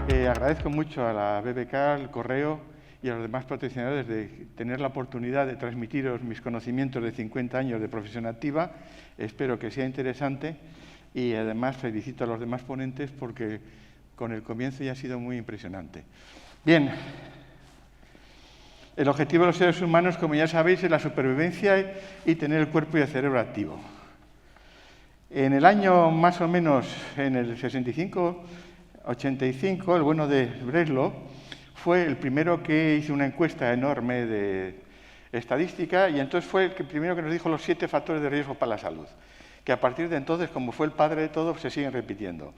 Agradezco mucho a la BBK, al Correo y a los demás patrocinadores de tener la oportunidad de transmitiros mis conocimientos de 50 años de profesión activa. Espero que sea interesante y además felicito a los demás ponentes porque con el comienzo ya ha sido muy impresionante. Bien, el objetivo de los seres humanos, como ya sabéis, es la supervivencia y tener el cuerpo y el cerebro activo. En el año más o menos, en el 65-85, el bueno de Breslow fue el primero que hizo una encuesta enorme de estadística y entonces fue el primero que nos dijo los 7 factores de riesgo para la salud, que a partir de entonces, como fue el padre de todo, se siguen repitiendo.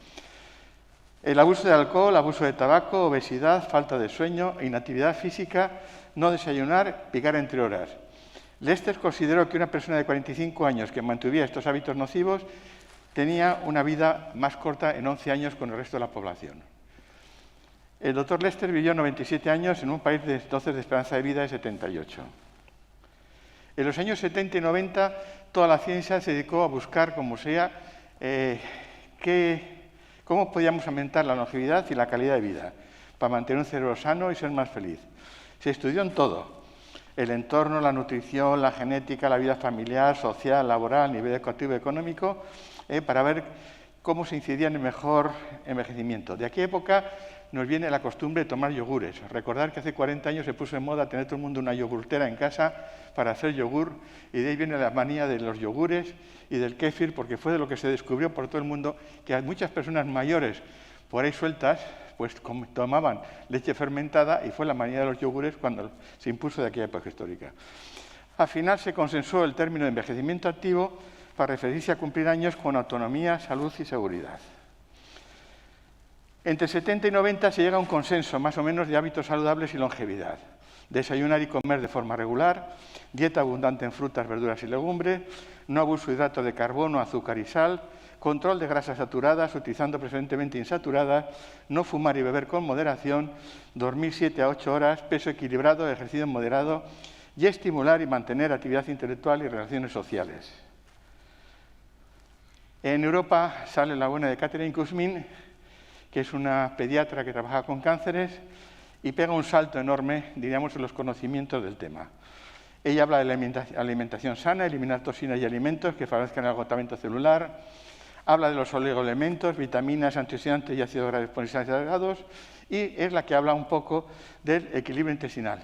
El abuso de alcohol, abuso de tabaco, obesidad, falta de sueño, inactividad física, no desayunar, picar entre horas. Lester consideró que una persona de 45 años que mantuviera estos hábitos nocivos tenía una vida más corta en 11 años con el resto de la población. El doctor Lester vivió 97 años en un país de entonces de esperanza de vida de 78. En los años 70 y 90 toda la ciencia se dedicó a buscar, como sea, cómo podíamos aumentar la longevidad y la calidad de vida para mantener un cerebro sano y ser más feliz. Se estudió en todo: el entorno, la nutrición, la genética, la vida familiar, social, laboral, nivel educativo y económico, para ver cómo se incidía en el mejor envejecimiento. De aquella época nos viene la costumbre de tomar yogures. Recordar que hace 40 años se puso en moda tener todo el mundo una yogurtera en casa para hacer yogur, y de ahí viene la manía de los yogures y del kéfir, porque fue de lo que se descubrió por todo el mundo que hay muchas personas mayores por ahí sueltas pues tomaban leche fermentada, y fue la manía de los yogures cuando se impuso de aquella época histórica. Al final se consensuó el término de envejecimiento activo para referirse a cumplir años con autonomía, salud y seguridad. Entre 70 y 90 se llega a un consenso más o menos de hábitos saludables y longevidad. Desayunar y comer de forma regular, dieta abundante en frutas, verduras y legumbres, no abuso de hidratos de carbono, azúcar y sal, control de grasas saturadas, utilizando preferentemente insaturadas, no fumar y beber con moderación, dormir 7 a 8 horas, peso equilibrado, ejercicio moderado y estimular y mantener actividad intelectual y relaciones sociales. En Europa sale la buena de Catherine Kuzmin, que es una pediatra que trabaja con cánceres y pega un salto enorme, diríamos, en los conocimientos del tema. Ella habla de la alimentación sana, eliminar toxinas y alimentos que favorezcan el agotamiento celular. Habla de los oligoelementos, vitaminas, antioxidantes y ácidos grasos poliinsaturados, y es la que habla un poco del equilibrio intestinal.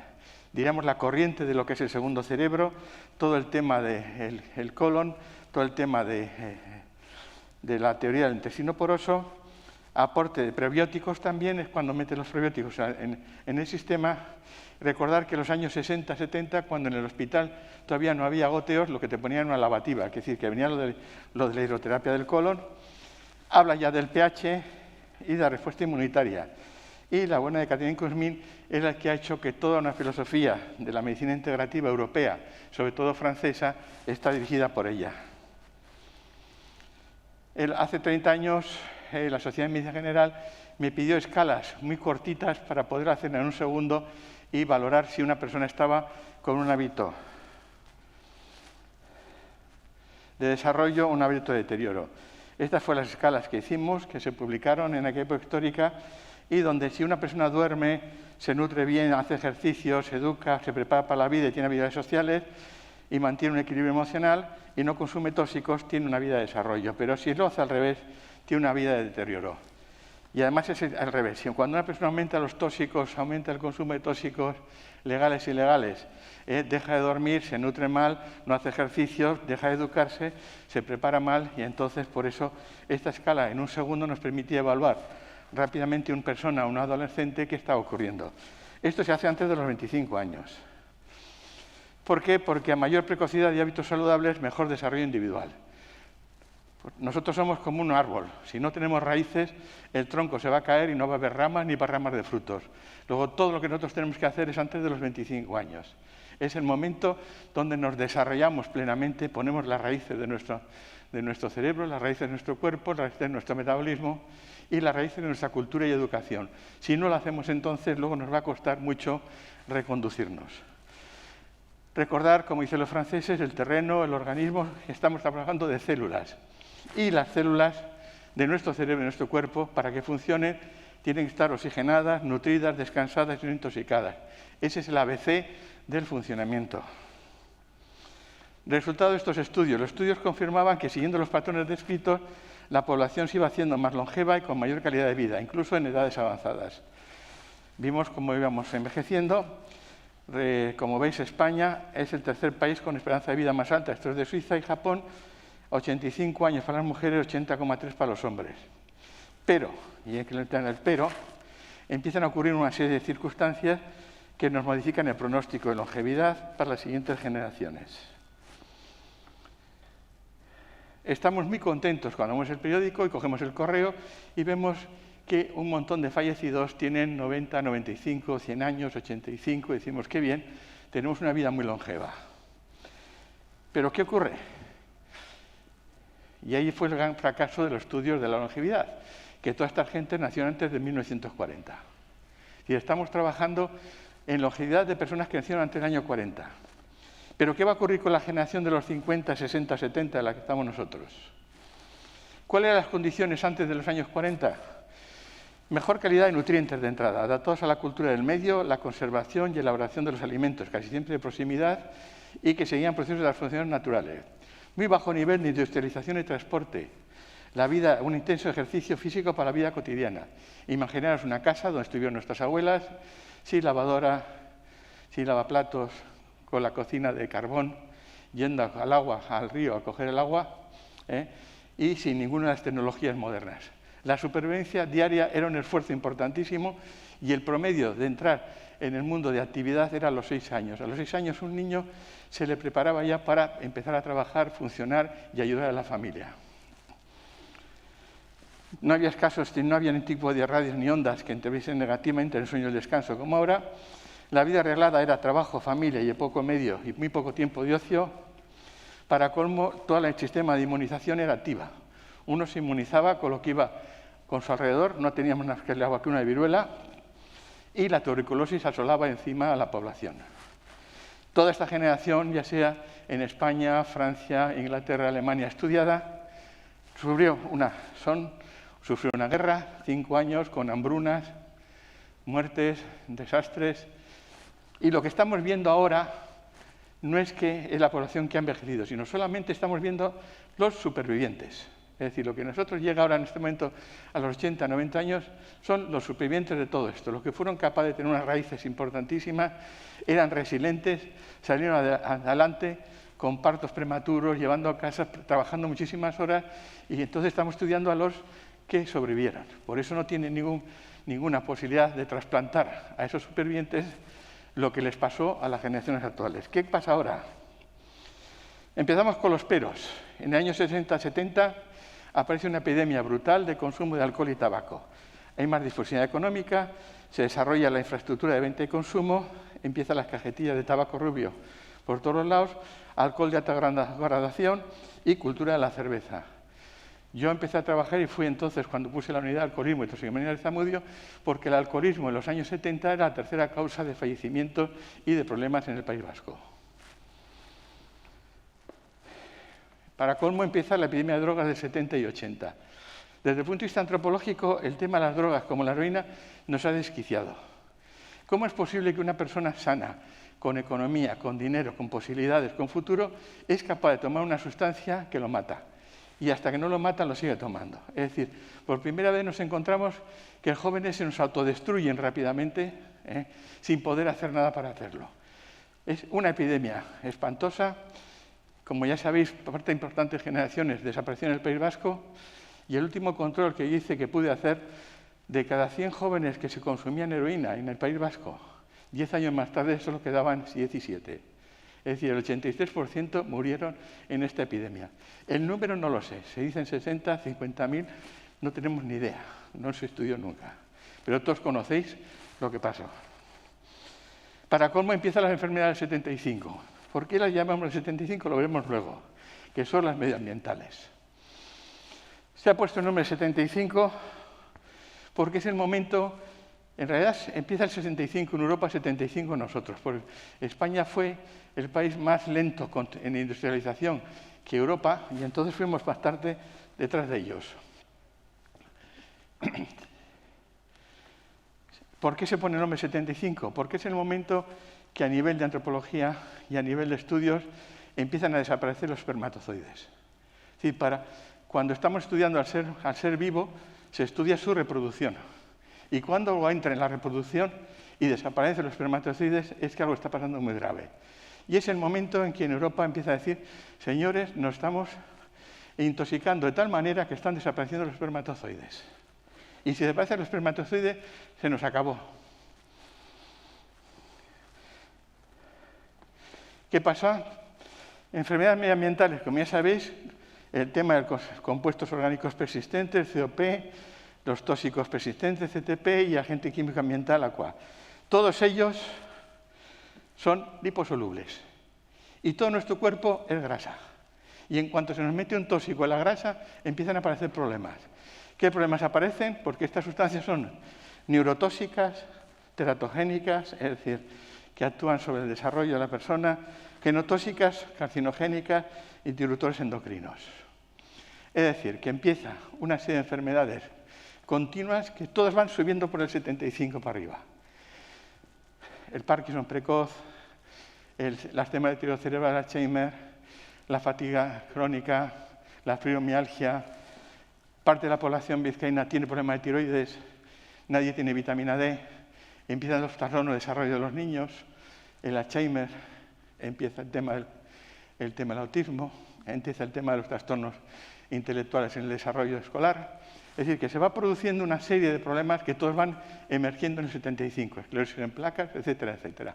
Diríamos la corriente de lo que es el segundo cerebro, todo el tema del colon, todo el tema de la teoría del intestino poroso, aporte de prebióticos también, es cuando mete los prebióticos en el sistema. Recordar que en los años 60-70, cuando en el hospital todavía no había goteos, lo que te ponían era una lavativa, es decir, que venía lo de la hidroterapia del colon. Habla ya del pH y de la respuesta inmunitaria. Y la buena de Catherine Kuzmin es la que ha hecho que toda una filosofía de la medicina integrativa europea, sobre todo francesa, está dirigida por ella. Hace 30 años, la Sociedad de Medicina General me pidió escalas muy cortitas para poder hacer en un segundo y valorar si una persona estaba con un hábito de desarrollo o un hábito de deterioro. Estas fueron las escalas que hicimos, que se publicaron en aquella época histórica, y donde si una persona duerme, se nutre bien, hace ejercicios, se educa, se prepara para la vida y tiene habilidades sociales y mantiene un equilibrio emocional y no consume tóxicos, tiene una vida de desarrollo. Pero si lo hace al revés, tiene una vida de deterioro. Y además es al revés. Cuando una persona aumenta los tóxicos, aumenta el consumo de tóxicos legales e ilegales, deja de dormir, se nutre mal, no hace ejercicios, deja de educarse, se prepara mal, y entonces por eso esta escala en un segundo nos permitía evaluar rápidamente a una persona, a un adolescente, qué está ocurriendo. Esto se hace antes de los 25 años. ¿Por qué? Porque a mayor precocidad y hábitos saludables, mejor desarrollo individual. Nosotros somos como un árbol. Si no tenemos raíces, el tronco se va a caer y no va a haber ramas ni ramas de frutos. Luego, todo lo que nosotros tenemos que hacer es antes de los 25 años. Es el momento donde nos desarrollamos plenamente, ponemos las raíces de nuestro cerebro, las raíces de nuestro cuerpo, las raíces de nuestro metabolismo y las raíces de nuestra cultura y educación. Si no lo hacemos entonces, luego nos va a costar mucho reconducirnos. Recordar, como dicen los franceses, el terreno, el organismo, estamos trabajando de células. Y las células de nuestro cerebro y nuestro cuerpo, para que funcionen, tienen que estar oxigenadas, nutridas, descansadas y no intoxicadas. Ese es el ABC del funcionamiento. Resultado de estos estudios. Los estudios confirmaban que, siguiendo los patrones descritos, la población se iba haciendo más longeva y con mayor calidad de vida, incluso en edades avanzadas. Vimos cómo íbamos envejeciendo. Como veis, España es el tercer país con esperanza de vida más alta. Esto es de Suiza y Japón. 85 años para las mujeres, 80,3 para los hombres. Pero, y hay que entrar en el pero, empiezan a ocurrir una serie de circunstancias que nos modifican el pronóstico de longevidad para las siguientes generaciones. Estamos muy contentos cuando vemos el periódico y cogemos el correo y vemos que un montón de fallecidos tienen 90, 95, 100 años, 85, y decimos, qué bien, tenemos una vida muy longeva. Pero ¿qué ocurre? Y ahí fue el gran fracaso de los estudios de la longevidad, que toda esta gente nació antes de 1940. Y estamos trabajando en longevidad de personas que nacieron antes del año 40. Pero ¿qué va a ocurrir con la generación de los 50, 60, 70, de la que estamos nosotros? ¿Cuáles eran las condiciones antes de los años 40? Mejor calidad de nutrientes de entrada, adaptados a la cultura del medio, la conservación y elaboración de los alimentos, casi siempre de proximidad, y que seguían procesos de las funciones naturales. Muy bajo nivel de industrialización y transporte. La vida, un intenso ejercicio físico para la vida cotidiana. Imaginaros una casa donde estuvieron nuestras abuelas, sin lavadora, sin lavaplatos, con la cocina de carbón, yendo al agua, al río a coger el agua, y sin ninguna de las tecnologías modernas. La supervivencia diaria era un esfuerzo importantísimo y el promedio de entrar en el mundo de actividad era a los 6 años. A los 6 años un niño se le preparaba ya para empezar a trabajar, funcionar y ayudar a la familia. No había casos, no había ningún tipo de radios ni ondas que interviniesen negativamente en el sueño y el descanso como ahora. La vida arreglada era trabajo, familia y poco medio y muy poco tiempo de ocio. Para colmo, todo el sistema de inmunización era activa. Uno se inmunizaba con lo que iba con su alrededor, no teníamos más que la vacuna de viruela y la tuberculosis asolaba encima a la población. Toda esta generación, ya sea en España, Francia, Inglaterra, Alemania, estudiada, sufrió una guerra, 5 años con hambrunas, muertes, desastres. Y lo que estamos viendo ahora no es que es la población que ha envejecido, sino solamente estamos viendo los supervivientes. Es decir, lo que a nosotros llega ahora en este momento a los 80, 90 años son los supervivientes de todo esto, los que fueron capaces de tener unas raíces importantísimas, eran resilientes, salieron adelante con partos prematuros, llevando a casa, trabajando muchísimas horas, y entonces estamos estudiando a los que sobrevivieron. Por eso no tienen ninguna posibilidad de trasplantar a esos supervivientes lo que les pasó a las generaciones actuales. ¿Qué pasa ahora? Empezamos con los peros. En el año 60-70 aparece una epidemia brutal de consumo de alcohol y tabaco. Hay más difusión económica, se desarrolla la infraestructura de venta y consumo, empiezan las cajetillas de tabaco rubio por todos los lados, alcohol de alta gradación y cultura de la cerveza. Yo empecé a trabajar y fui entonces cuando puse la unidad de alcoholismo y toxicomanía del Zamudio, porque el alcoholismo en los años 70 era la tercera causa de fallecimientos y de problemas en el País Vasco. Para colmo empieza la epidemia de drogas del 70 y 80. Desde el punto de vista antropológico, el tema de las drogas, como la heroína, nos ha desquiciado. ¿Cómo es posible que una persona sana, con economía, con dinero, con posibilidades, con futuro, es capaz de tomar una sustancia que lo mata? Y hasta que no lo mata, lo sigue tomando. Es decir, por primera vez nos encontramos que los jóvenes se nos autodestruyen rápidamente, sin poder hacer nada para hacerlo. Es una epidemia espantosa. Como ya sabéis, parte de importantes generaciones desaparecieron en el País Vasco, y el último control que hice, que pude hacer, de cada 100 jóvenes que se consumían heroína en el País Vasco, 10 años más tarde solo quedaban 17. Es decir, el 83% murieron en esta epidemia. El número no lo sé, se dicen 60, 50.000, no tenemos ni idea, no se estudió nunca. Pero todos conocéis lo que pasó. Para colmo empiezan las enfermedades del 75. ¿Por qué las llamamos el 75? Lo veremos luego, que son las medioambientales. Se ha puesto el nombre 75 porque es el momento, en realidad empieza el 65 en Europa, el 75 en nosotros. Porque España fue el país más lento en industrialización que Europa, y entonces fuimos bastante detrás de ellos. ¿Por qué se pone el nombre 75? Porque es el momento que a nivel de antropología y a nivel de estudios empiezan a desaparecer los espermatozoides. Es decir, cuando estamos estudiando al ser vivo, se estudia su reproducción. Y cuando entra en la reproducción y desaparecen los espermatozoides, es que algo está pasando muy grave. Y es el momento en que en Europa empieza a decir, señores, nos estamos intoxicando de tal manera que están desapareciendo los espermatozoides. Y si desaparecen los espermatozoides, se nos acabó. ¿Qué pasa? Enfermedades medioambientales, como ya sabéis, el tema de los compuestos orgánicos persistentes, COP, los tóxicos persistentes, CTP, y agente químico ambiental, AQUA. Todos ellos son liposolubles. Y todo nuestro cuerpo es grasa. Y en cuanto se nos mete un tóxico en la grasa, empiezan a aparecer problemas. ¿Qué problemas aparecen? Porque estas sustancias son neurotóxicas, teratogénicas, es decir, que actúan sobre el desarrollo de la persona, genotóxicas, carcinogénicas y disruptores endocrinos. Es decir, que empieza una serie de enfermedades continuas que todas van subiendo por el 75 para arriba. El Parkinson precoz, las temas de deterioro cerebral, Alzheimer, la fatiga crónica, la fibromialgia. Parte de la población vizcaína tiene problemas de tiroides, nadie tiene vitamina D, empiezan los trastornos de desarrollo de los niños, el Alzheimer, empieza el tema del autismo, empieza el tema de los trastornos intelectuales en el desarrollo escolar. Es decir, que se va produciendo una serie de problemas que todos van emergiendo en el 75, esclerosis en placas, etcétera, etcétera.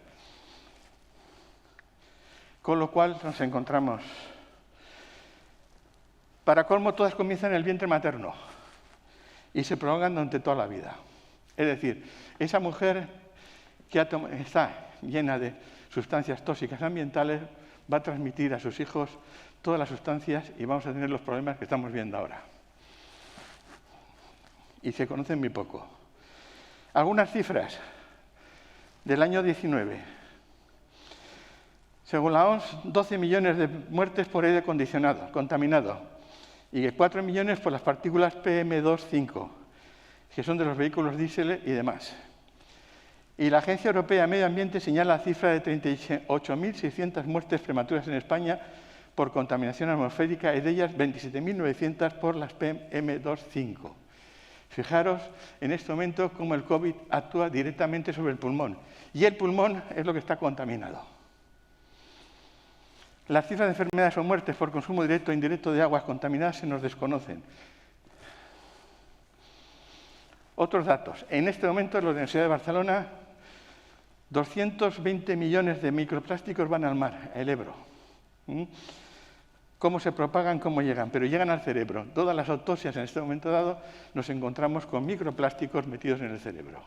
Con lo cual nos encontramos. Para colmo, todas comienzan en el vientre materno y se prolongan durante toda la vida. Es decir, esa mujer que está llena de sustancias tóxicas ambientales va a transmitir a sus hijos todas las sustancias y vamos a tener los problemas que estamos viendo ahora. Y se conocen muy poco. Algunas cifras del año 19. Según la OMS, 12 millones de muertes por aire contaminado y 4 millones por las partículas PM2,5, que son de los vehículos diésel y demás. Y la Agencia Europea de Medio Ambiente señala la cifra de 38.600 muertes prematuras en España por contaminación atmosférica y de ellas 27.900 por las PM2,5. Fijaros en este momento cómo el COVID actúa directamente sobre el pulmón. Y el pulmón es lo que está contaminado. Las cifras de enfermedades o muertes por consumo directo e indirecto de aguas contaminadas se nos desconocen. Otros datos. En este momento, en la Universidad de Barcelona, 220 millones de microplásticos van al mar, al Ebro. ¿Cómo se propagan? ¿Cómo llegan? Pero llegan al cerebro. Todas las autopsias en este momento dado nos encontramos con microplásticos metidos en el cerebro.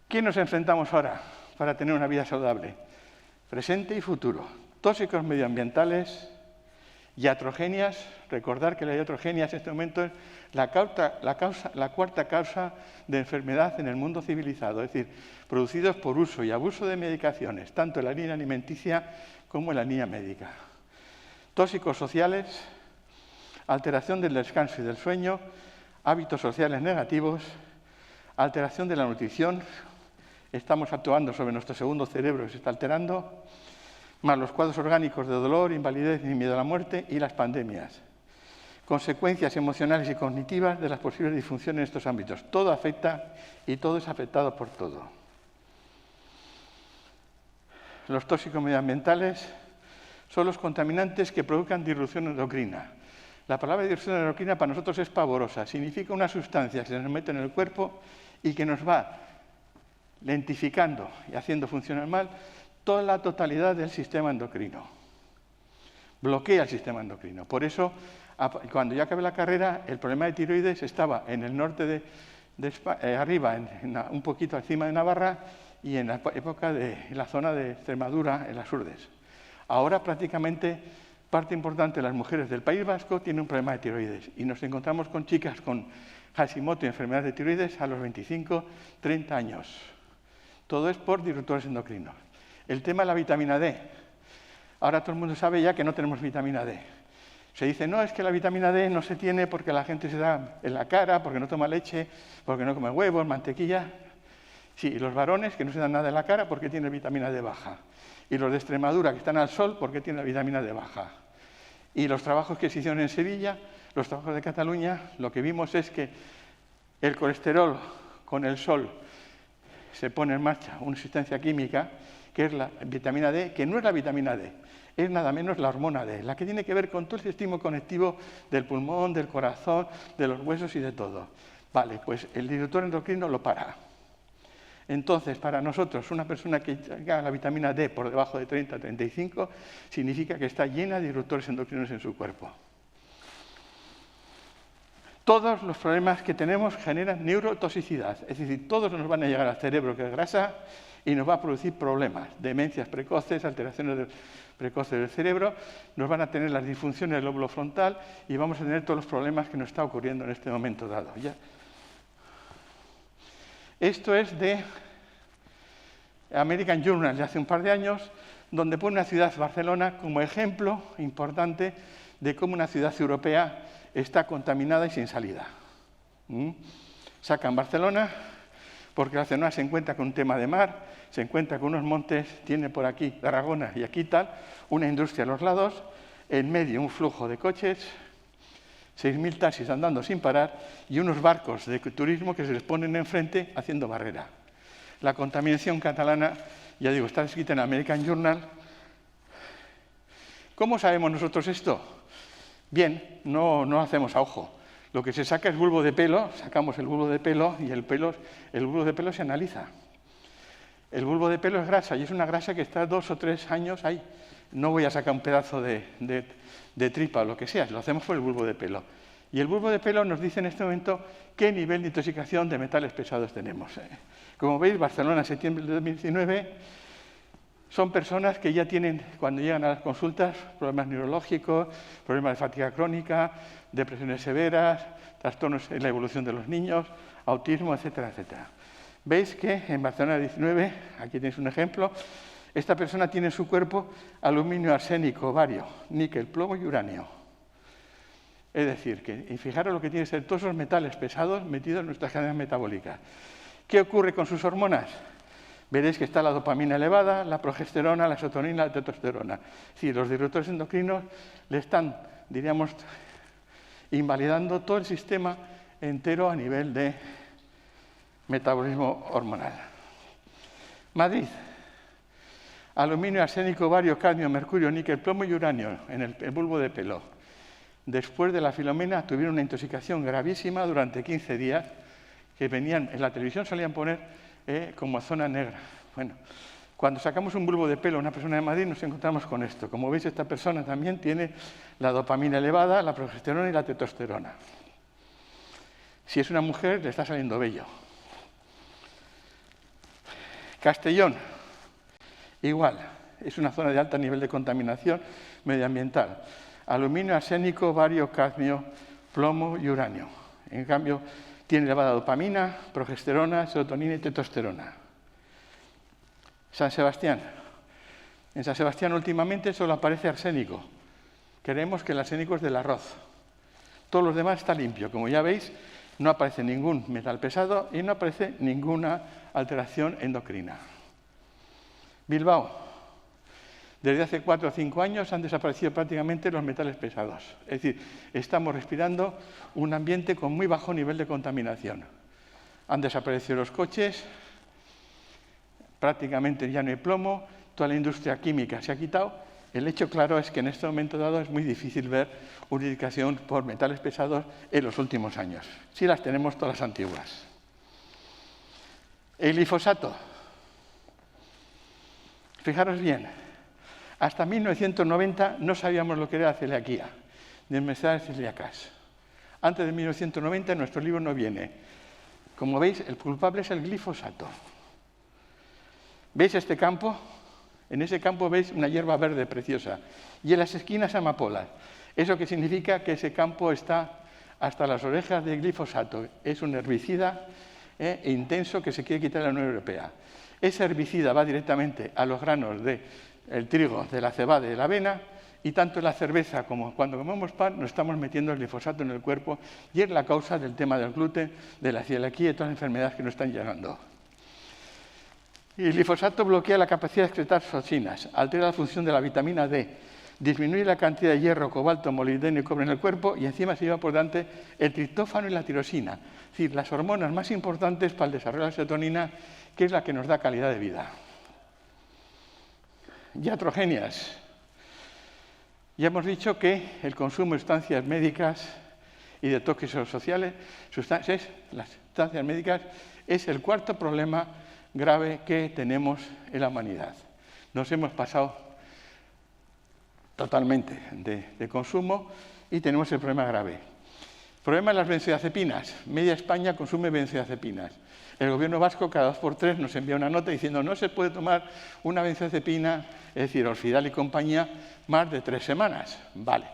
¿Qué nos enfrentamos ahora para tener una vida saludable? Presente y futuro. Tóxicos medioambientales, iatrogenias. Recordar que la iatrogenia en este momento es la cuarta causa de enfermedad en el mundo civilizado, es decir, producidos por uso y abuso de medicaciones, tanto en la línea alimenticia como en la línea médica. Tóxicos sociales, alteración del descanso y del sueño, hábitos sociales negativos, alteración de la nutrición. Estamos actuando sobre nuestro segundo cerebro que se está alterando, más los cuadros orgánicos de dolor, invalidez y miedo a la muerte y las pandemias. Consecuencias emocionales y cognitivas de las posibles disfunciones en estos ámbitos. Todo afecta y todo es afectado por todo. Los tóxicos medioambientales son los contaminantes que provocan disrupción endocrina. La palabra disrupción endocrina para nosotros es pavorosa. Significa una sustancia que se nos mete en el cuerpo y que nos va lentificando y haciendo funcionar mal toda la totalidad del sistema endocrino. Bloquea el sistema endocrino. Por eso, cuando yo acabé la carrera, el problema de tiroides estaba en el norte de España, arriba, un poquito encima de Navarra, y en la época en la zona de Extremadura, en las Urdes. Ahora prácticamente parte importante de las mujeres del País Vasco tiene un problema de tiroides y nos encontramos con chicas con Hashimoto y enfermedades de tiroides a los 25, 30 años. Todo es por disruptores endocrinos. El tema de la vitamina D. Ahora todo el mundo sabe ya que no tenemos vitamina D. Se dice, no, es que la vitamina D no se tiene porque la gente se da en la cara, porque no toma leche, porque no come huevos, mantequilla. Sí, y los varones que no se dan nada en la cara porque tienen vitamina D baja. Y los de Extremadura que están al sol porque tienen la vitamina D baja. Y los trabajos que se hicieron en Sevilla, los trabajos de Cataluña, lo que vimos es que el colesterol con el sol se pone en marcha una sustancia química que es la vitamina D, que no es la vitamina D, es nada menos la hormona D, la que tiene que ver con todo el sistema conectivo del pulmón, del corazón, de los huesos y de todo. Vale, pues el disruptor endocrino lo para. Entonces, para nosotros, una persona que tenga la vitamina D por debajo de 30-35 significa que está llena de disruptores endocrinos en su cuerpo. Todos los problemas que tenemos generan neurotoxicidad, es decir, todos nos van a llegar al cerebro que es grasa y nos va a producir problemas, demencias precoces, alteraciones precoces del cerebro, nos van a tener las disfunciones del lóbulo frontal y vamos a tener todos los problemas que nos está ocurriendo en este momento dado. ¿Ya? Esto es de American Journal de hace un par de años, donde pone una ciudad, Barcelona, como ejemplo importante de cómo una ciudad europea está contaminada y sin salida. Sacan Barcelona porque Barcelona se encuentra con un tema de mar, se encuentra con unos montes, tiene por aquí Tarragona y aquí tal, una industria a los lados, en medio un flujo de coches, 6.000 taxis andando sin parar y unos barcos de turismo que se les ponen enfrente haciendo barrera. La contaminación catalana, ya digo, está escrita en American Journal. ¿Cómo sabemos nosotros esto? Bien, no hacemos a ojo. Lo que se saca es bulbo de pelo, sacamos el bulbo de pelo y el bulbo de pelo se analiza. El bulbo de pelo es grasa y es una grasa que está 2 o 3 años ahí. No voy a sacar un pedazo de tripa o lo que sea, lo hacemos por el bulbo de pelo. Y el bulbo de pelo nos dice en este momento qué nivel de intoxicación de metales pesados tenemos. Como veis, Barcelona, septiembre de 2019, son personas que ya tienen, cuando llegan a las consultas, problemas neurológicos, problemas de fatiga crónica, depresiones severas, trastornos en la evolución de los niños, autismo, etcétera, etcétera. Veis que en Barcelona 19, aquí tenéis un ejemplo, esta persona tiene en su cuerpo aluminio, arsénico, bario, níquel, plomo y uranio. Es decir, y fijaros lo que tiene que ser todos esos metales pesados metidos en nuestras cadenas metabólicas. ¿Qué ocurre con sus hormonas? Veréis que está la dopamina elevada, la progesterona, la serotonina, la testosterona. Sí, los disruptores endocrinos le están, diríamos, invalidando todo el sistema entero a nivel de metabolismo hormonal. Madrid. Aluminio, arsénico, bario, cadmio, mercurio, níquel, plomo y uranio en el bulbo de pelo. Después de la Filomena tuvieron una intoxicación gravísima durante 15 días que venían, en la televisión solían poner como zona negra. Bueno, cuando sacamos un bulbo de pelo a una persona de Madrid nos encontramos con esto. Como veis, esta persona también tiene la dopamina elevada, la progesterona y la testosterona. Si es una mujer, le está saliendo vello. Castellón, igual, es una zona de alto nivel de contaminación medioambiental. Aluminio, arsénico, bario, cadmio, plomo y uranio. En cambio, tiene elevada dopamina, progesterona, serotonina y testosterona. San Sebastián. En San Sebastián últimamente solo aparece arsénico. Creemos que el arsénico es del arroz. Todos los demás está limpio. Como ya veis, no aparece ningún metal pesado y no aparece ninguna alteración endocrina. Bilbao. Desde hace 4 o 5 años han desaparecido prácticamente los metales pesados. Es decir, estamos respirando un ambiente con muy bajo nivel de contaminación. Han desaparecido los coches, prácticamente ya no hay plomo, toda la industria química se ha quitado. El hecho claro es que en este momento dado es muy difícil ver una indicación por metales pesados en los últimos años. Sí las tenemos todas las antiguas. El glifosato. Fijaros bien. Hasta 1990 no sabíamos lo que era la celiaquía, ni enfermedades celíacas. Antes de 1990 en nuestro libro no viene. Como veis, el culpable es el glifosato. ¿Veis este campo? En ese campo veis una hierba verde preciosa. Y en las esquinas amapolas. ¿Eso qué significa? Que ese campo está hasta las orejas de glifosato. Es un herbicida intenso que se quiere quitar de la Unión Europea. Ese herbicida va directamente a los granos del trigo, de la cebada y de la avena y tanto en la cerveza como cuando comemos pan nos estamos metiendo el glifosato en el cuerpo y es la causa del tema del gluten, de la celiaquía y de todas las enfermedades que nos están llegando. Y el glifosato bloquea la capacidad de excretar toxinas, altera la función de la vitamina D, disminuye la cantidad de hierro, cobalto, molibdeno y cobre en el cuerpo y encima se lleva por delante el triptófano y la tirosina, es decir, las hormonas más importantes para el desarrollo de la serotonina, que es la que nos da calidad de vida. Iatrogenias. Ya hemos dicho que el consumo de sustancias médicas y de tóxicos sociales, las sustancias médicas, es el cuarto problema grave que tenemos en la humanidad. Nos hemos pasado totalmente de consumo y tenemos el problema grave. El problema de las benzodiazepinas. Media España consume benzodiazepinas. El gobierno vasco cada 2 por 3 nos envía una nota diciendo no se puede tomar una benzodiazepina, es decir, Orfidal y compañía, más de 3 semanas. Vale.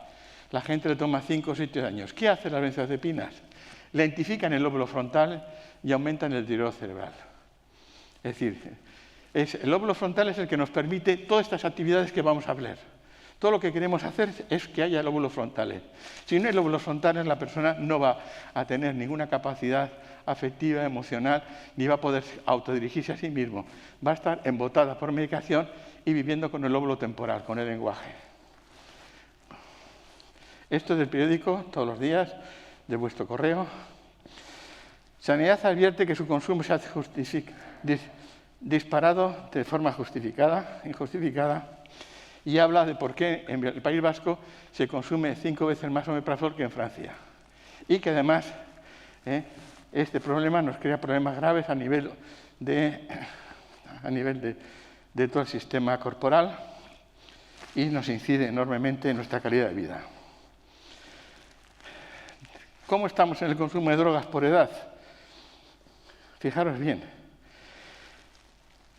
La gente le toma 5 o 7 años. ¿Qué hacen las benzodiazepinas? Lentifican el lóbulo frontal y aumentan el deterioro cerebral. Es decir, el lóbulo frontal es el que nos permite todas estas actividades que vamos a hablar. Todo lo que queremos hacer es que haya lóbulos frontales. Si no hay lóbulos frontales, la persona no va a tener ninguna capacidad afectiva, emocional, ni va a poder autodirigirse a sí mismo. Va a estar embotada por medicación y viviendo con el lóbulo temporal, con el lenguaje. Esto es del periódico, todos los días, de vuestro correo. Sanidad advierte que su consumo se hace disparado de forma injustificada, y habla de por qué en el País Vasco se consume 5 veces más omeprazol que en Francia. Y que además este problema nos crea problemas graves a nivel de todo el sistema corporal y nos incide enormemente en nuestra calidad de vida. ¿Cómo estamos en el consumo de drogas por edad? Fijaros bien.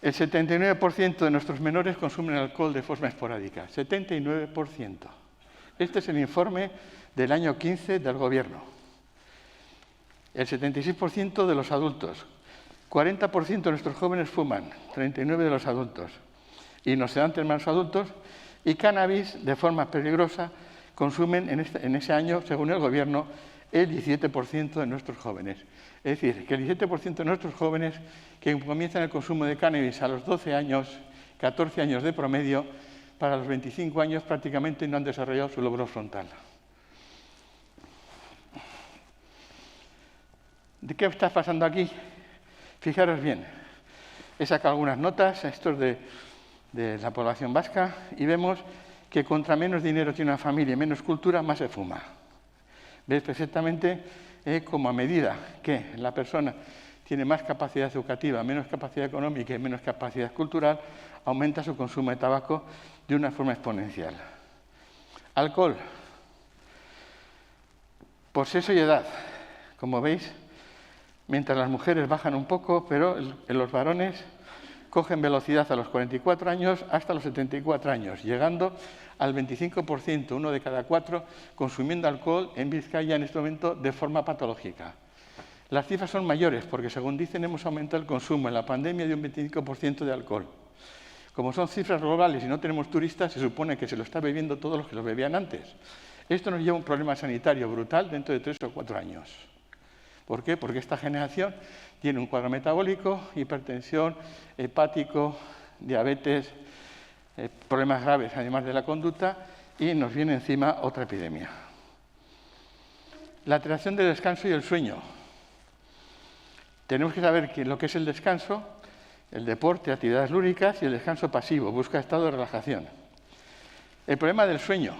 El 79% de nuestros menores consumen alcohol de forma esporádica. 79%. Este es el informe del año 15 del Gobierno. El 76% de los adultos. 40% de nuestros jóvenes fuman. 39% de los adultos. Y no sedantes más adultos. Y cannabis, de forma peligrosa, consumen en ese año, según el Gobierno, el 17% de nuestros jóvenes. Es decir, que el 17% de nuestros jóvenes que comienzan el consumo de cannabis a los 12 años, 14 años de promedio, para los 25 años prácticamente no han desarrollado su lóbulo frontal. ¿De qué está pasando aquí? Fijaros bien. He sacado algunas notas, esto es de la población vasca, y vemos que contra menos dinero tiene una familia y menos cultura, más se fuma. ¿Veis perfectamente como a medida que la persona tiene más capacidad educativa, menos capacidad económica y menos capacidad cultural, aumenta su consumo de tabaco de una forma exponencial. Alcohol. Por sexo y edad. Como veis, mientras las mujeres bajan un poco, pero en los varones cogen velocidad a los 44 años hasta los 74 años, llegando al 25%, 1 de cada 4, consumiendo alcohol en Vizcaya en este momento de forma patológica. Las cifras son mayores porque, según dicen, hemos aumentado el consumo en la pandemia de un 25% de alcohol. Como son cifras globales y no tenemos turistas, se supone que se lo está bebiendo todos los que lo bebían antes. Esto nos lleva a un problema sanitario brutal dentro de 3 o 4 años. ¿Por qué? Porque esta generación tiene un cuadro metabólico, hipertensión, hepático, diabetes, problemas graves además de la conducta, y nos viene encima otra epidemia. La alteración del descanso y el sueño. Tenemos que saber que lo que es el descanso, el deporte, actividades lúdicas y el descanso pasivo, busca estado de relajación. El problema del sueño,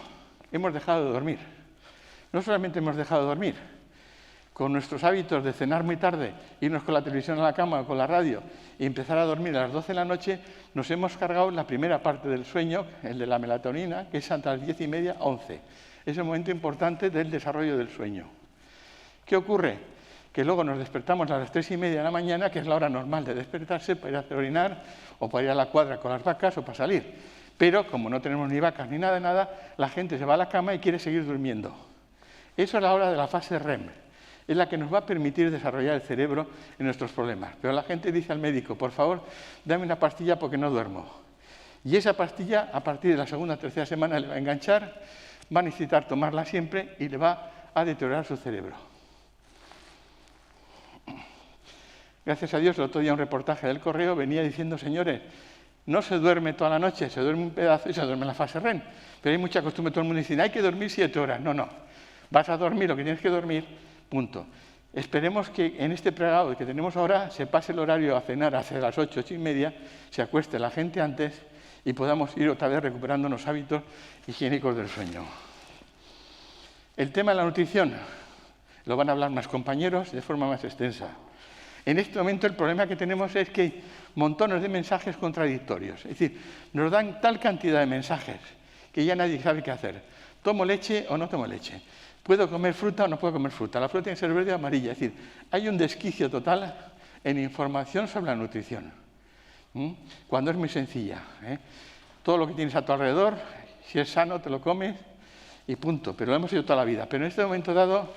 hemos dejado de dormir. No solamente hemos dejado de dormir, con nuestros hábitos de cenar muy tarde, irnos con la televisión a la cama o con la radio y empezar a dormir a las 12 de la noche, nos hemos cargado la primera parte del sueño, el de la melatonina, que es entre las 10:30 a 11. Es el momento importante del desarrollo del sueño. ¿Qué ocurre? Que luego nos despertamos a las 3:30 de la mañana, que es la hora normal de despertarse para ir a hacer orinar o para ir a la cuadra con las vacas o para salir. Pero como no tenemos ni vacas ni nada de nada, la gente se va a la cama y quiere seguir durmiendo. Eso es la hora de la fase REM. Es la que nos va a permitir desarrollar el cerebro en nuestros problemas. Pero la gente dice al médico, por favor, dame una pastilla porque no duermo. Y esa pastilla, a partir de la segunda o tercera semana, le va a enganchar, va a necesitar tomarla siempre y le va a deteriorar su cerebro. Gracias a Dios, el otro día un reportaje del Correo venía diciendo, señores, no se duerme toda la noche, se duerme un pedazo y se duerme en la fase REM. Pero hay mucha costumbre, todo el mundo dice, hay que dormir 7 horas. No, no, vas a dormir lo que tienes que dormir, punto. Esperemos que en este pregado que tenemos ahora se pase el horario a cenar hacia las 8, 8:30, se acueste la gente antes y podamos ir otra vez recuperando los hábitos higiénicos del sueño. El tema de la nutrición lo van a hablar más compañeros de forma más extensa. En este momento el problema que tenemos es que hay montones de mensajes contradictorios. Es decir, nos dan tal cantidad de mensajes que ya nadie sabe qué hacer. ¿Tomo leche o no tomo leche? ¿Puedo comer fruta o no puedo comer fruta? La fruta tiene que ser verde o amarilla. Es decir, hay un desquicio total en información sobre la nutrición. Cuando es muy sencilla. Todo lo que tienes a tu alrededor, si es sano, te lo comes y punto. Pero lo hemos hecho toda la vida. Pero en este momento dado,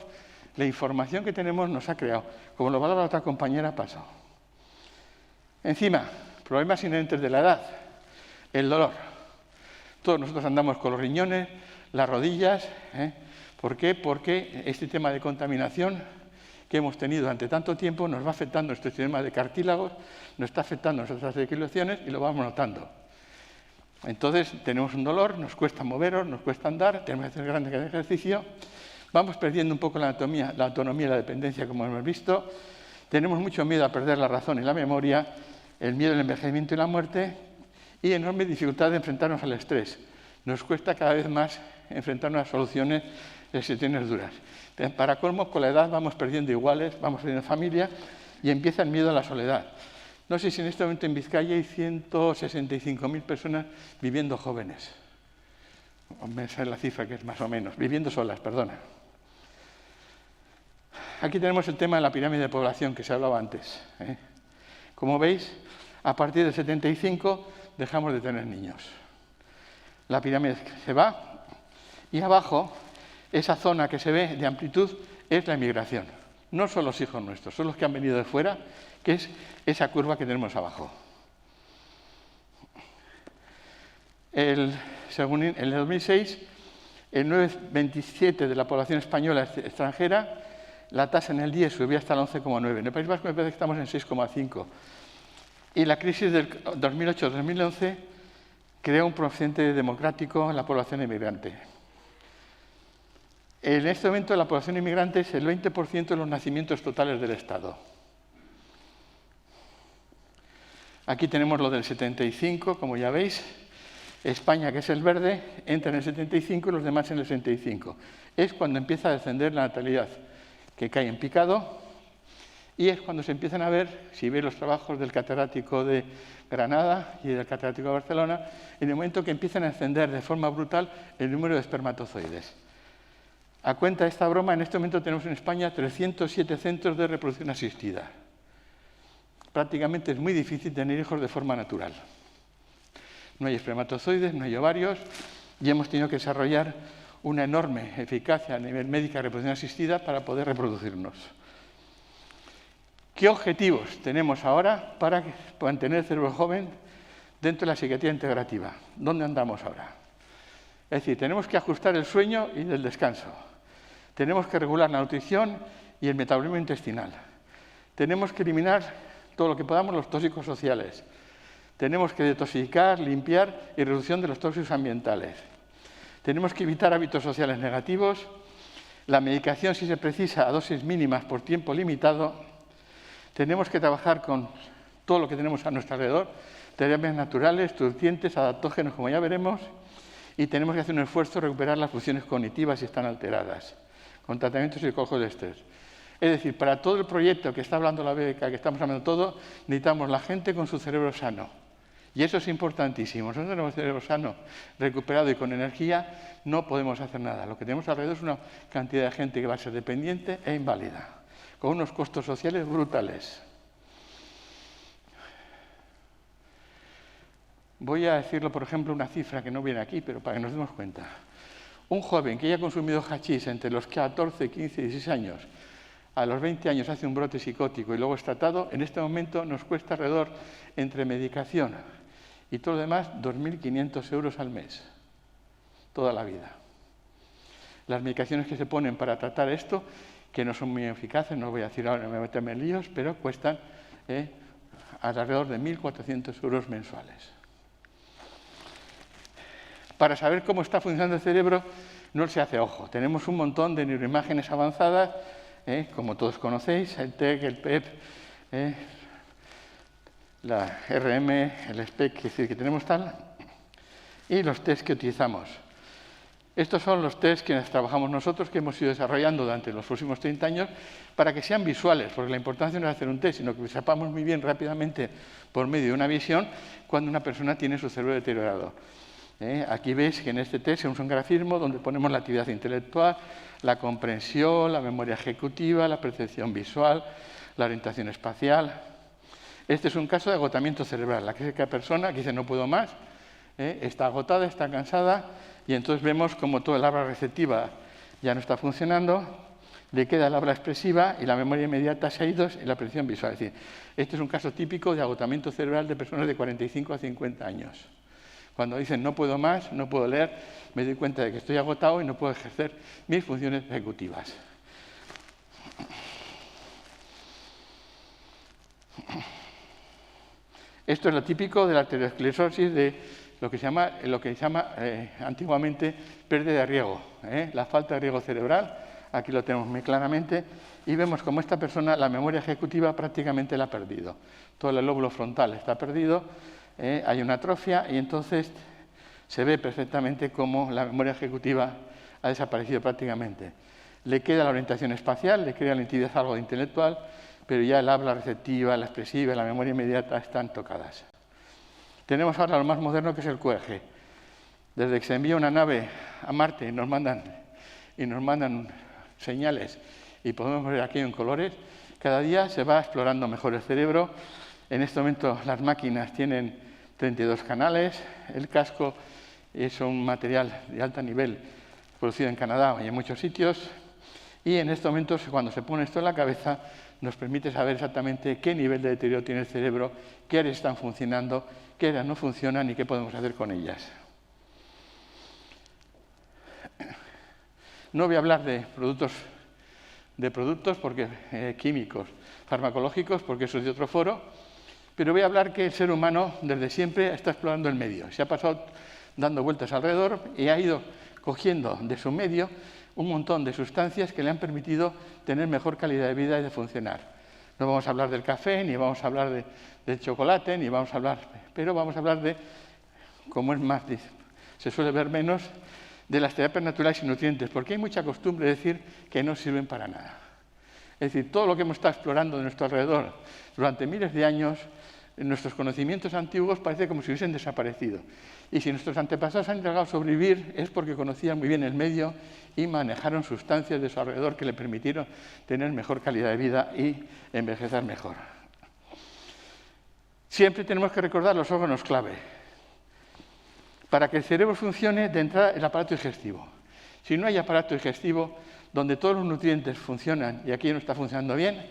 la información que tenemos nos ha creado. Como lo va a hablar otra compañera, paso. Encima, problemas inherentes de la edad. El dolor. Todos nosotros andamos con los riñones, las rodillas. ¿Por qué? Porque este tema de contaminación que hemos tenido durante tanto tiempo nos va afectando nuestro sistema de cartílagos, nos está afectando nuestras articulaciones y lo vamos notando. Entonces tenemos un dolor, nos cuesta moveros, nos cuesta andar, tenemos que hacer grandes ejercicio, vamos perdiendo un poco la autonomía y la dependencia, como hemos visto, tenemos mucho miedo a perder la razón y la memoria, el miedo al envejecimiento y la muerte y enorme dificultad de enfrentarnos al estrés. Nos cuesta cada vez más enfrentarnos a soluciones de situaciones duras. Para colmo, con la edad vamos perdiendo iguales, vamos perdiendo familia y empieza el miedo a la soledad. No sé si en este momento en Vizcaya hay 165.000 personas viviendo jóvenes. Me sale la cifra que es más o menos, viviendo solas, perdona. Aquí tenemos el tema de la pirámide de población que se hablaba antes. Como veis, a partir del 75 dejamos de tener niños. La pirámide se va y abajo, esa zona que se ve de amplitud es la inmigración. No son los hijos nuestros, son los que han venido de fuera, que es esa curva que tenemos abajo. Según en el 2006, el 9,27% de la población española extranjera, la tasa en el 10 subía hasta el 11,9%. En el País Vasco me parece que estamos en 6,5%. Y la crisis del 2008-2011 creó un precedente democrático en la población inmigrante. En este momento la población inmigrante es el 20% de los nacimientos totales del Estado. Aquí tenemos lo del 75, como ya veis. España, que es el verde, entra en el 75 y los demás en el 65. Es cuando empieza a descender la natalidad, que cae en picado, y es cuando se empiezan a ver, si veis los trabajos del catedrático de Granada y del catedrático de Barcelona, en el momento que empiezan a ascender de forma brutal el número de espermatozoides. A cuenta de esta broma, en este momento tenemos en España 307 centros de reproducción asistida. Prácticamente es muy difícil tener hijos de forma natural. No hay espermatozoides, no hay ovarios, y hemos tenido que desarrollar una enorme eficacia a nivel médica de reproducción asistida para poder reproducirnos. ¿Qué objetivos tenemos ahora para mantener el cerebro joven dentro de la psiquiatría integrativa? ¿Dónde andamos ahora? Es decir, tenemos que ajustar el sueño y el descanso. Tenemos que regular la nutrición y el metabolismo intestinal. Tenemos que eliminar todo lo que podamos los tóxicos sociales. Tenemos que detoxificar, limpiar y reducción de los tóxicos ambientales. Tenemos que evitar hábitos sociales negativos, la medicación si se precisa a dosis mínimas por tiempo limitado. Tenemos que trabajar con todo lo que tenemos a nuestro alrededor, terapias naturales, nutrientes, adaptógenos, como ya veremos, y tenemos que hacer un esfuerzo de recuperar las funciones cognitivas si están alteradas, con tratamientos psicológicos de estrés. Es decir, para todo el proyecto que está hablando la beca, que estamos hablando todo, necesitamos la gente con su cerebro sano. Y eso es importantísimo. Nosotros tenemos el cerebro sano, recuperado y con energía, no podemos hacer nada. Lo que tenemos alrededor es una cantidad de gente que va a ser dependiente e inválida, con unos costos sociales brutales. Voy a decirlo, por ejemplo, una cifra que no viene aquí, pero para que nos demos cuenta. Un joven que haya consumido hachís entre los 14, 15 y 16 años, a los 20 años hace un brote psicótico y luego es tratado, en este momento nos cuesta alrededor, entre medicación Y todo lo demás, 2.500 euros al mes. Toda la vida. Las medicaciones que se ponen para tratar esto, que no son muy eficaces, no voy a decir ahora, no me voy a meterme en líos, pero cuestan alrededor de 1.400 euros mensuales. Para saber cómo está funcionando el cerebro, no se hace ojo. Tenemos un montón de neuroimágenes avanzadas, como todos conocéis, el TEC, el PEP, la RM, el SPEC, es decir, que tenemos tal, y los test que utilizamos. Estos son los test que trabajamos nosotros, que hemos ido desarrollando durante los próximos 30 años, para que sean visuales, porque la importancia no es hacer un test, sino que sepamos muy bien rápidamente, por medio de una visión, cuando una persona tiene su cerebro deteriorado. Aquí veis que en este test es un grafismo donde ponemos la actividad intelectual, la comprensión, la memoria ejecutiva, la percepción visual, la orientación espacial. Este es un caso de agotamiento cerebral. La clásica persona que dice no puedo más, está agotada, está cansada, y entonces vemos como toda el habla receptiva ya no está funcionando, le queda el habla expresiva y la memoria inmediata se ha ido y la percepción visual. Es decir, este es un caso típico de agotamiento cerebral de personas de 45 a 50 años. Cuando dicen no puedo más, no puedo leer, me doy cuenta de que estoy agotado y no puedo ejercer mis funciones ejecutivas. Esto es lo típico de la arteriosclerosis, de lo que se llama antiguamente pérdida de riego, la falta de riego cerebral. Aquí lo tenemos muy claramente y vemos como esta persona la memoria ejecutiva prácticamente la ha perdido. Todo el lóbulo frontal está perdido, hay una atrofia y entonces se ve perfectamente cómo la memoria ejecutiva ha desaparecido prácticamente. Le queda la orientación espacial, le queda la nitidez algo de intelectual, pero ya el habla receptiva, la expresiva y la memoria inmediata están tocadas. Tenemos ahora lo más moderno, que es el QEEG. Desde que se envía una nave a Marte y nos mandan señales y podemos ver aquí en colores, cada día se va explorando mejor el cerebro. En este momento las máquinas tienen 32 canales, el casco es un material de alto nivel producido en Canadá y en muchos sitios, y en estos momentos, cuando se pone esto en la cabeza, nos permite saber exactamente qué nivel de deterioro tiene el cerebro, qué áreas están funcionando, qué áreas no funcionan y qué podemos hacer con ellas. No voy a hablar de productos porque, químicos, farmacológicos, porque eso es de otro foro, pero voy a hablar que el ser humano desde siempre está explorando el medio. Se ha pasado dando vueltas alrededor y ha ido cogiendo de su medio un montón de sustancias que le han permitido tener mejor calidad de vida y de funcionar. No vamos a hablar del café, ni vamos a hablar del chocolate, ni vamos a hablar, pero vamos a hablar de, como es más, se suele ver menos, de las terapias naturales y nutrientes, porque hay mucha costumbre de decir que no sirven para nada. Es decir, todo lo que hemos estado explorando de nuestro alrededor durante miles de años, nuestros conocimientos antiguos parece como si hubiesen desaparecido. Y si nuestros antepasados han llegado a sobrevivir es porque conocían muy bien el medio y manejaron sustancias de su alrededor que le permitieron tener mejor calidad de vida y envejecer mejor. Siempre tenemos que recordar los órganos clave. Para que el cerebro funcione, de entrada, el aparato digestivo. Si no hay aparato digestivo donde todos los nutrientes funcionan y aquí no está funcionando bien,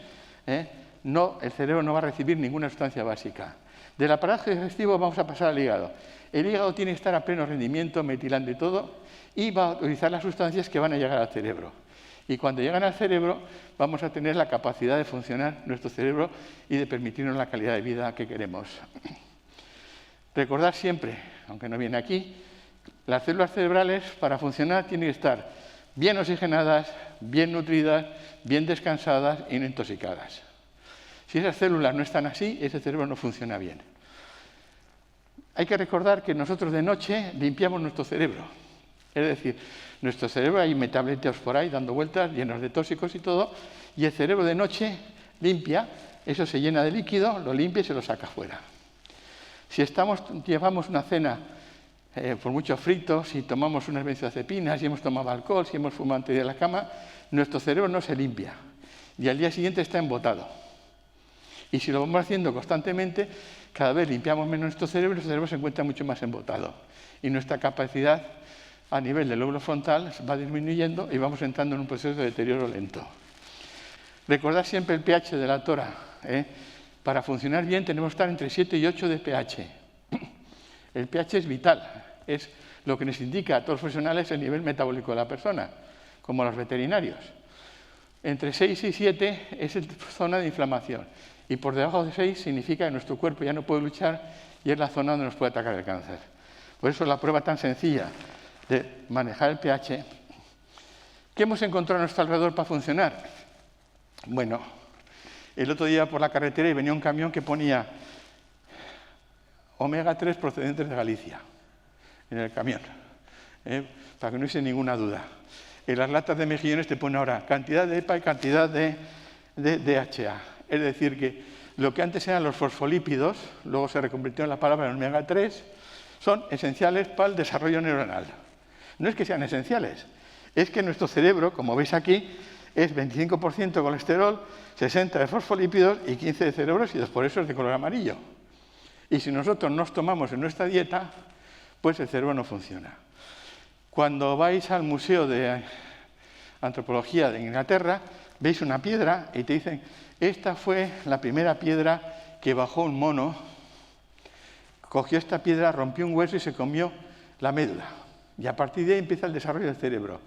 el cerebro no va a recibir ninguna sustancia básica. Del aparato digestivo vamos a pasar al hígado. El hígado tiene que estar a pleno rendimiento, metilando y todo, y va a utilizar las sustancias que van a llegar al cerebro. Y cuando llegan al cerebro, vamos a tener la capacidad de funcionar nuestro cerebro y de permitirnos la calidad de vida que queremos. Recordar siempre, aunque no viene aquí, las células cerebrales para funcionar tienen que estar bien oxigenadas, bien nutridas, bien descansadas y no intoxicadas. Si esas células no están así, ese cerebro no funciona bien. Hay que recordar que nosotros de noche limpiamos nuestro cerebro. Es decir, nuestro cerebro hay metabolitos por ahí dando vueltas, llenos de tóxicos y todo, y el cerebro de noche limpia, eso se llena de líquido, lo limpia y se lo saca fuera. Si llevamos una cena por mucho frito, si tomamos unas benzodiazepinas, si hemos tomado alcohol, si hemos fumado antes de la cama, nuestro cerebro no se limpia y al día siguiente está embotado. Y si lo vamos haciendo constantemente, cada vez limpiamos menos nuestro cerebro se encuentra mucho más embotado. Y nuestra capacidad a nivel del lóbulo frontal va disminuyendo y vamos entrando en un proceso de deterioro lento. Recordad siempre el pH de la tora. Para funcionar bien tenemos que estar entre 7 y 8 de pH. El pH es vital, es lo que nos indica a todos los profesionales el nivel metabólico de la persona, como los veterinarios. Entre 6 y 7 es zona de inflamación y por debajo de 6 significa que nuestro cuerpo ya no puede luchar y es la zona donde nos puede atacar el cáncer. Por eso la prueba tan sencilla de manejar el pH. ¿Qué hemos encontrado a nuestro alrededor para funcionar? Bueno, el otro día por la carretera y venía un camión que ponía omega 3 procedentes de Galicia en el camión, para que no hubiese ninguna duda. En las latas de mejillones te pone ahora cantidad de EPA y cantidad de DHA. Es decir, que lo que antes eran los fosfolípidos, luego se reconvirtió en la palabra omega 3, son esenciales para el desarrollo neuronal. No es que sean esenciales, es que nuestro cerebro, como veis aquí, es 25% colesterol, 60% de fosfolípidos y 15% de cerebrósidos, por eso es de color amarillo. Y si nosotros nos tomamos en nuestra dieta, pues el cerebro no funciona. Cuando vais al Museo de Antropología de Inglaterra, veis una piedra y te dicen, esta fue la primera piedra que bajó un mono, cogió esta piedra, rompió un hueso y se comió la médula. Y a partir de ahí empieza el desarrollo del cerebro.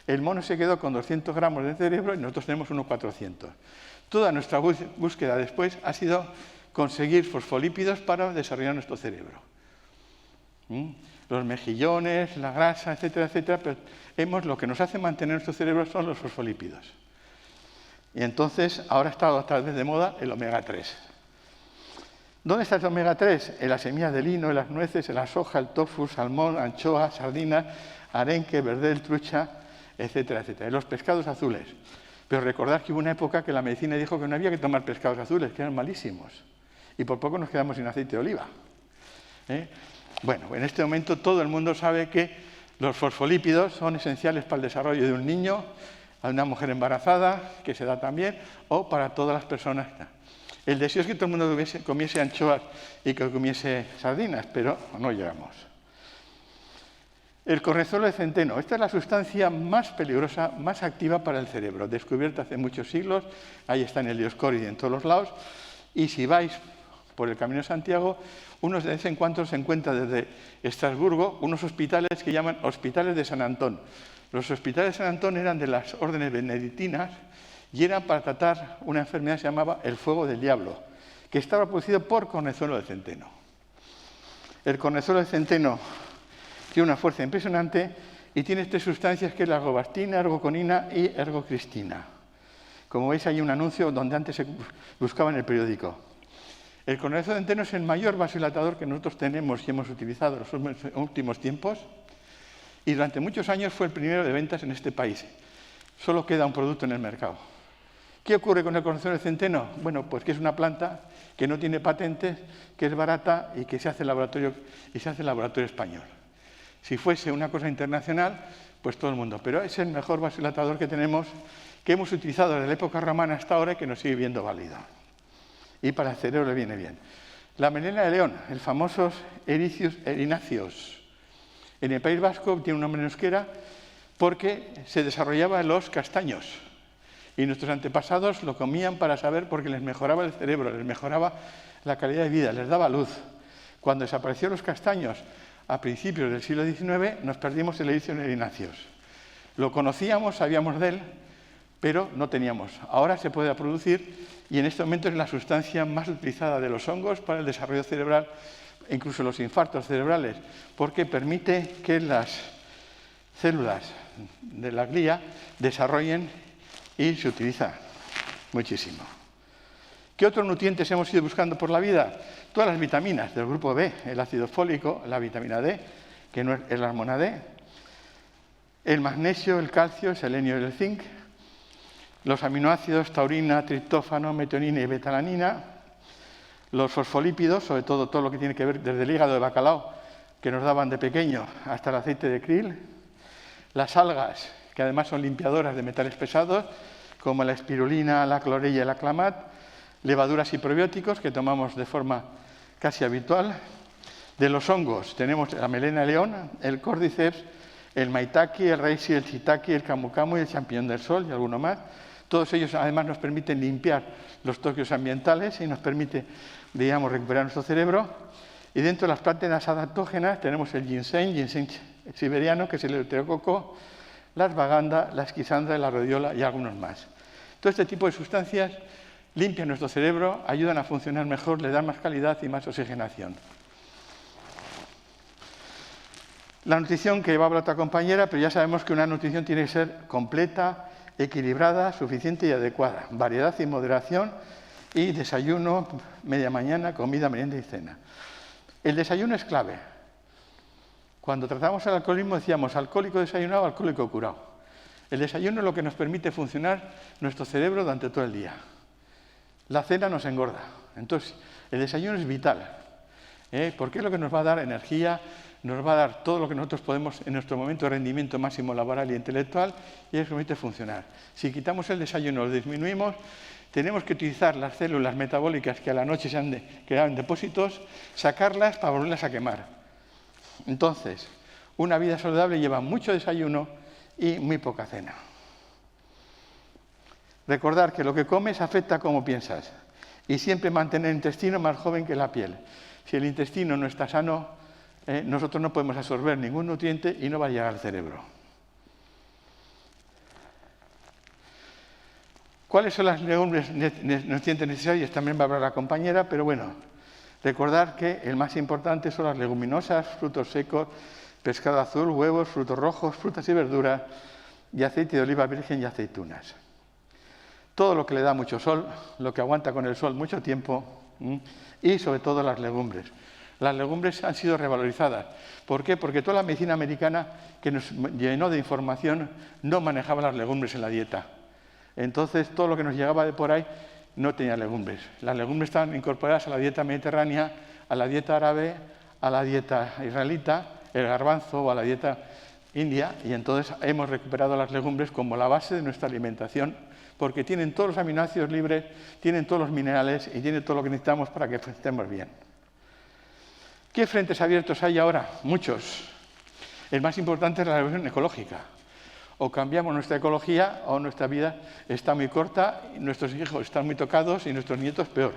El mono se quedó con 200 gramos de cerebro y nosotros tenemos unos 400. Toda nuestra búsqueda después ha sido conseguir fosfolípidos para desarrollar nuestro cerebro. Los mejillones, la grasa, etcétera, etcétera, pero lo que nos hace mantener nuestro cerebro son los fosfolípidos. Y entonces, ahora está otra vez de moda el omega 3. ¿Dónde está el omega 3? En las semillas de lino, en las nueces, en la soja, el tofu, salmón, anchoa, sardinas, arenque, verdel, trucha, etcétera, etcétera. En los pescados azules. Pero recordad que hubo una época que la medicina dijo que no había que tomar pescados azules, que eran malísimos. Y por poco nos quedamos sin aceite de oliva. Bueno, en este momento todo el mundo sabe que los fosfolípidos son esenciales para el desarrollo de un niño, a una mujer embarazada, que se da también, o para todas las personas. El deseo es que todo el mundo comiese anchoas y que comiese sardinas, pero no llegamos. El cornezuelo de centeno. Esta es la sustancia más peligrosa, más activa para el cerebro, descubierta hace muchos siglos. Ahí está en el Dioscórides y en todos los lados. Y si vais por el Camino de Santiago, unos de vez en cuando se encuentra desde Estrasburgo unos hospitales que llaman Hospitales de San Antón. Los hospitales de San Antón eran de las órdenes benedictinas y eran para tratar una enfermedad que se llamaba el fuego del diablo, que estaba producido por cornezuelo de centeno. El cornezuelo de centeno tiene una fuerza impresionante y tiene tres sustancias que es la ergobastina, ergoconina y ergocristina. Como veis, hay un anuncio donde antes se buscaba en el periódico. El cornezuelo de centeno es el mayor vasodilatador que nosotros tenemos y hemos utilizado en los últimos tiempos y durante muchos años fue el primero de ventas en este país. Solo queda un producto en el mercado. ¿Qué ocurre con el cornezuelo de centeno? Bueno, pues que es una planta que no tiene patentes, que es barata y que se hace en laboratorio español. Si fuese una cosa internacional, pues todo el mundo. Pero es el mejor vasodilatador que tenemos, que hemos utilizado desde la época romana hasta ahora y que nos sigue viendo válido. Y para el cerebro le viene bien. La melena de león, el famoso Ericius erinaceus. En el País Vasco tiene un nombre en euskera porque se desarrollaba en los castaños. Y nuestros antepasados lo comían para saber porque les mejoraba el cerebro, les mejoraba la calidad de vida, les daba luz. Cuando desaparecieron los castaños a principios del siglo XIX, nos perdimos el Ericius erinaceus. Lo conocíamos, sabíamos de él, pero no teníamos. Ahora se puede producir y en este momento es la sustancia más utilizada de los hongos para el desarrollo cerebral, incluso los infartos cerebrales, porque permite que las células de la glía desarrollen y se utiliza muchísimo. ¿Qué otros nutrientes hemos ido buscando por la vida? Todas las vitaminas del grupo B, el ácido fólico, la vitamina D, que no es la hormona D, el magnesio, el calcio, el selenio y el zinc, los aminoácidos taurina, triptófano, metionina y betalanina, los fosfolípidos, sobre todo lo que tiene que ver desde el hígado de bacalao, que nos daban de pequeño, hasta el aceite de krill, las algas, que además son limpiadoras de metales pesados, como la espirulina, la clorella y la clamat, levaduras y probióticos, que tomamos de forma casi habitual. De los hongos tenemos la melena de león, el cordyceps, el maitake, el reishi, el shiitake, el camu camu y el champiñón del sol y alguno más. Todos ellos además nos permiten limpiar los tóxicos ambientales y nos permite, digamos, recuperar nuestro cerebro. Y dentro de las plantas adaptógenas tenemos el ginseng siberiano, que es el eleuterococo, la ashwagandha, la esquisandra, la rhodiola y algunos más. Todo este tipo de sustancias limpian nuestro cerebro, ayudan a funcionar mejor, le dan más calidad y más oxigenación. La nutrición que llevaba la otra compañera, pero ya sabemos que una nutrición tiene que ser completa, equilibrada, suficiente y adecuada. Variedad y moderación y desayuno, media mañana, comida, merienda y cena. El desayuno es clave. Cuando tratamos el alcoholismo decíamos alcohólico desayunado, alcohólico curado. El desayuno es lo que nos permite funcionar nuestro cerebro durante todo el día. La cena nos engorda. Entonces, el desayuno es vital, porque es lo que nos va a dar energía, nos va a dar todo lo que nosotros podemos en nuestro momento de rendimiento máximo laboral y intelectual y eso nos permite funcionar. Si quitamos el desayuno o lo disminuimos, tenemos que utilizar las células metabólicas que a la noche se han quedado en depósitos, sacarlas para volverlas a quemar. Entonces, una vida saludable lleva mucho desayuno y muy poca cena. Recordar que lo que comes afecta a cómo piensas y siempre mantener el intestino más joven que la piel. Si el intestino no está sano, nosotros no podemos absorber ningún nutriente y no va a llegar al cerebro. ¿Cuáles son las legumbres nutrientes necesarias? También va a hablar la compañera, pero bueno, recordar que el más importante son las leguminosas, frutos secos, pescado azul, huevos, frutos rojos, frutas y verduras, y aceite de oliva virgen y aceitunas. Todo lo que le da mucho sol, lo que aguanta con el sol mucho tiempo, y sobre todo las legumbres. Las legumbres han sido revalorizadas. ¿Por qué? Porque toda la medicina americana que nos llenó de información no manejaba las legumbres en la dieta. Entonces, todo lo que nos llegaba de por ahí no tenía legumbres. Las legumbres estaban incorporadas a la dieta mediterránea, a la dieta árabe, a la dieta israelita, el garbanzo o a la dieta india, y entonces hemos recuperado las legumbres como la base de nuestra alimentación, porque tienen todos los aminoácidos libres, tienen todos los minerales y tienen todo lo que necesitamos para que estemos bien. ¿Qué frentes abiertos hay ahora? Muchos. El más importante es la revolución ecológica. O cambiamos nuestra ecología o nuestra vida está muy corta, y nuestros hijos están muy tocados y nuestros nietos peor.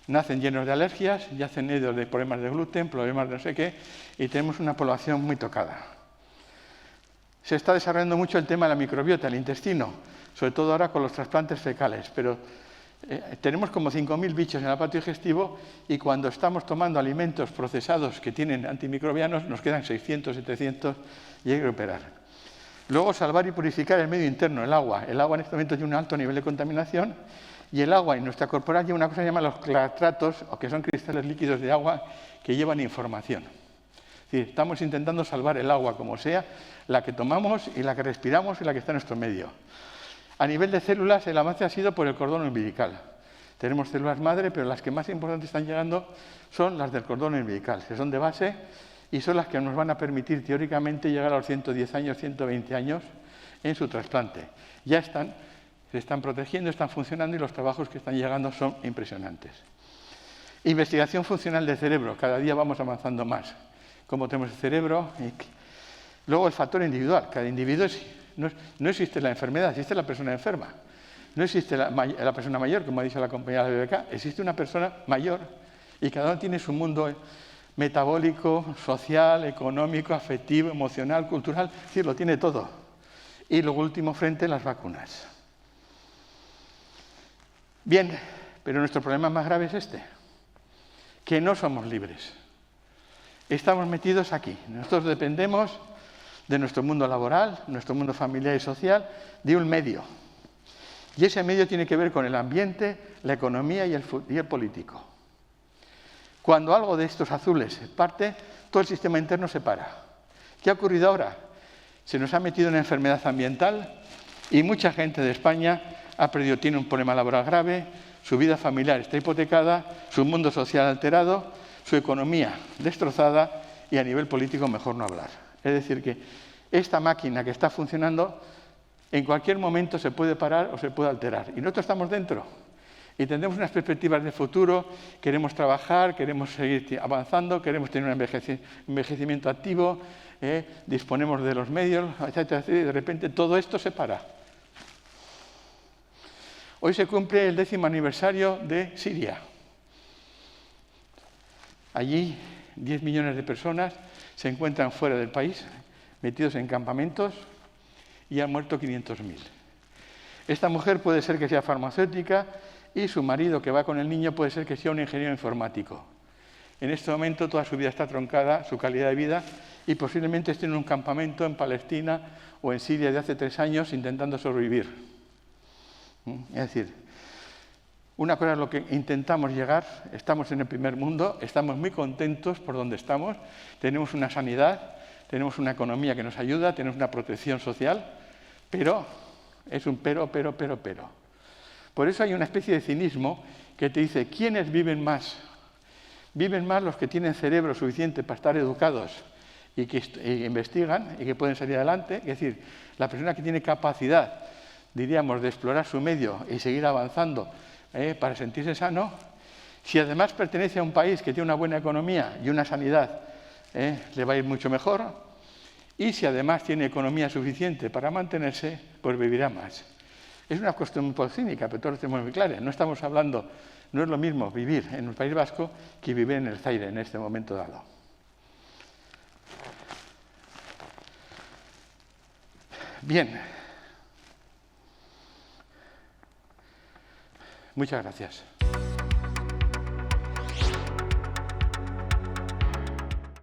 Nacen llenos de alergias, yacen llenos de problemas de gluten, problemas de no sé qué, y tenemos una población muy tocada. Se está desarrollando mucho el tema de la microbiota, el intestino, sobre todo ahora con los trasplantes fecales, pero tenemos como 5.000 bichos en el aparato digestivo y cuando estamos tomando alimentos procesados que tienen antimicrobianos nos quedan 600, 700 y hay que operar. Luego, salvar y purificar el medio interno, el agua. El agua en este momento tiene un alto nivel de contaminación y el agua en nuestra corporal lleva una cosa que se llama los clatratos, o que son cristales líquidos de agua que llevan información. Es decir, estamos intentando salvar el agua como sea, la que tomamos y la que respiramos y la que está en nuestro medio. A nivel de células, el avance ha sido por el cordón umbilical. Tenemos células madre, pero las que más importantes están llegando son las del cordón umbilical, que son de base y son las que nos van a permitir teóricamente llegar a los 110 años, 120 años en su trasplante. Ya están, se están protegiendo, están funcionando y los trabajos que están llegando son impresionantes. Investigación funcional del cerebro. Cada día vamos avanzando más. Cómo tenemos el cerebro. Luego el factor individual. Cada individuo no existe la enfermedad, existe la persona enferma. No existe la persona mayor, como ha dicho la compañera de BBK, existe una persona mayor y cada uno tiene su mundo metabólico, social, económico, afectivo, emocional, cultural, es decir, lo tiene todo. Y luego, último frente, las vacunas. Bien, pero nuestro problema más grave es este, que no somos libres. Estamos metidos aquí. Nosotros dependemos de nuestro mundo laboral, nuestro mundo familiar y social, de un medio. Y ese medio tiene que ver con el ambiente, la economía y el político. Cuando algo de estos azules parte, todo el sistema interno se para. ¿Qué ha ocurrido ahora? Se nos ha metido una enfermedad ambiental y mucha gente de España tiene un problema laboral grave, su vida familiar está hipotecada, su mundo social alterado, su economía destrozada y a nivel político mejor no hablar. Es decir, que esta máquina que está funcionando en cualquier momento se puede parar o se puede alterar. Y nosotros estamos dentro y tendremos unas perspectivas de futuro, queremos trabajar, queremos seguir avanzando, queremos tener un envejecimiento activo, disponemos de los medios, etcétera, etcétera, y de repente todo esto se para. Hoy se cumple el 10º aniversario de Siria. Allí 10 millones de personas se encuentran fuera del país, metidos en campamentos, y han muerto 500.000. Esta mujer puede ser que sea farmacéutica y su marido, que va con el niño, puede ser que sea un ingeniero informático. En este momento toda su vida está truncada, su calidad de vida, y posiblemente esté en un campamento en Palestina o en Siria de hace 3 años intentando sobrevivir. Es decir, una cosa es lo que intentamos llegar, estamos en el primer mundo, estamos muy contentos por donde estamos, tenemos una sanidad, tenemos una economía que nos ayuda, tenemos una protección social, pero es un pero. Por eso hay una especie de cinismo que te dice, ¿quiénes viven más? Viven más los que tienen cerebro suficiente para estar educados y que investigan y que pueden salir adelante. Es decir, la persona que tiene capacidad, diríamos, de explorar su medio y seguir avanzando para sentirse sano, si además pertenece a un país que tiene una buena economía y una sanidad, le va a ir mucho mejor. Y si además tiene economía suficiente para mantenerse, pues vivirá más. Es una cuestión un poco cínica, pero todos lo tenemos muy claro. No estamos hablando, no es lo mismo vivir en el País Vasco que vivir en el Zaire en este momento dado. Bien. Muchas gracias.